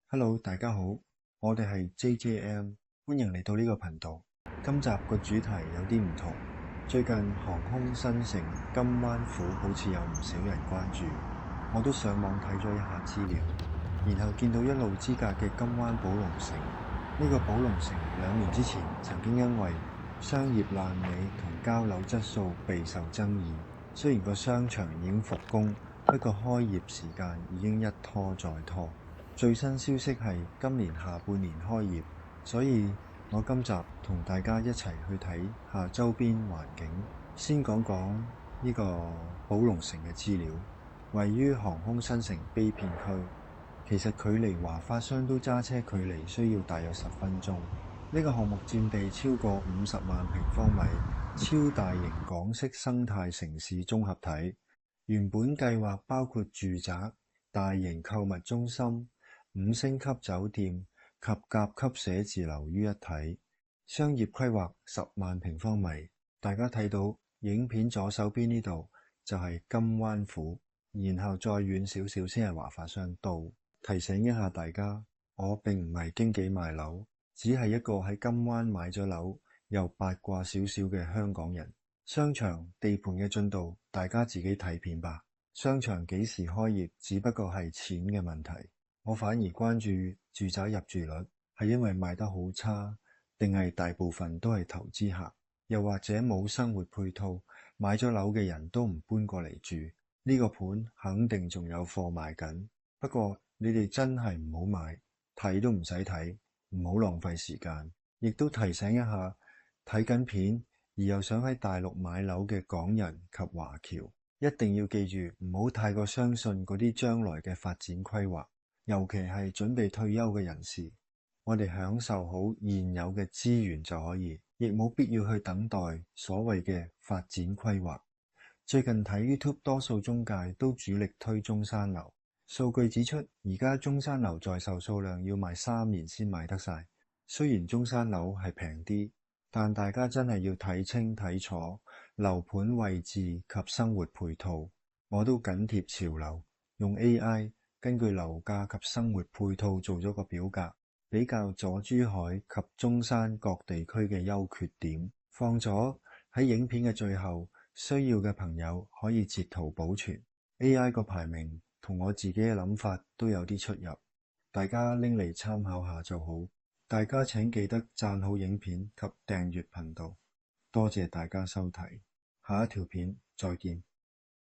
Hello，大家好，我哋係 JJM，歡迎嚟到呢個頻道。今集個主題有啲唔同。最近航空新城金灣府好似有唔少人關注，我都上網睇咗一下資料，然後見到一路之隔嘅金灣寶龍城。呢個寶龍城2年之前曾經因為商業爛尾同交樓質素備受爭議。雖然個商場已經復工，不過開業時間已經一拖再拖。最新消息係今年下半年開業，所以我今集同大家一齊去睇下周邊環境。先講講呢個寶龍城嘅資料，位於航空新城卑片區，其實距離華發商都揸車距離需要大約10分鐘。呢個項目佔地超過50萬平方米，超大型港式生態城市綜合體。原本計劃包括住宅、大型購物中心、5星級酒店及甲級寫字樓於一體，商業規劃10萬平方米。大家睇到影片左手邊呢度就係金灣府，然後再遠少少先係華發商都。提醒一下大家，我並唔係經紀賣樓，只係一個喺金灣買咗樓又八卦少少嘅香港人。商場地盤嘅進度，大家自己睇片吧。商場幾時開業，只不過係錢嘅問題。我反而關注住宅入住率，係因為賣得好差，定係大部分都係投資客，又或者冇生活配套，買咗樓嘅人都唔搬過嚟住。呢個盤肯定仲有貨賣緊，不過你哋真係唔好買，睇都唔使睇，唔好浪費時間。亦都提醒一下，睇緊片而又想喺大陸買樓嘅港人及華僑，一定要記住唔好太過相信嗰啲將來嘅發展規劃，尤其係準備退休嘅人士。我哋享受好現有嘅資源就可以，亦冇必要去等待所謂嘅發展規劃。最近睇 YouTube 多數中介都主力推中山樓，數據指出而家中山樓在售數量要賣3年先賣得晒。雖然中山樓係平啲，但大家真係要睇清睇楚樓盤位置及生活配套。我都緊貼潮流，用 AI 根據樓價及生活配套做咗個表格，比較咗珠海及中山各地區嘅優缺點，放咗喺影片嘅最後，需要嘅朋友可以截圖保存。AI 個排名同我自己嘅諗法都有啲出入，大家拎嚟參考下就好。大家請記得讚好影片及訂閱頻道，多謝大家收睇，下一條片再見。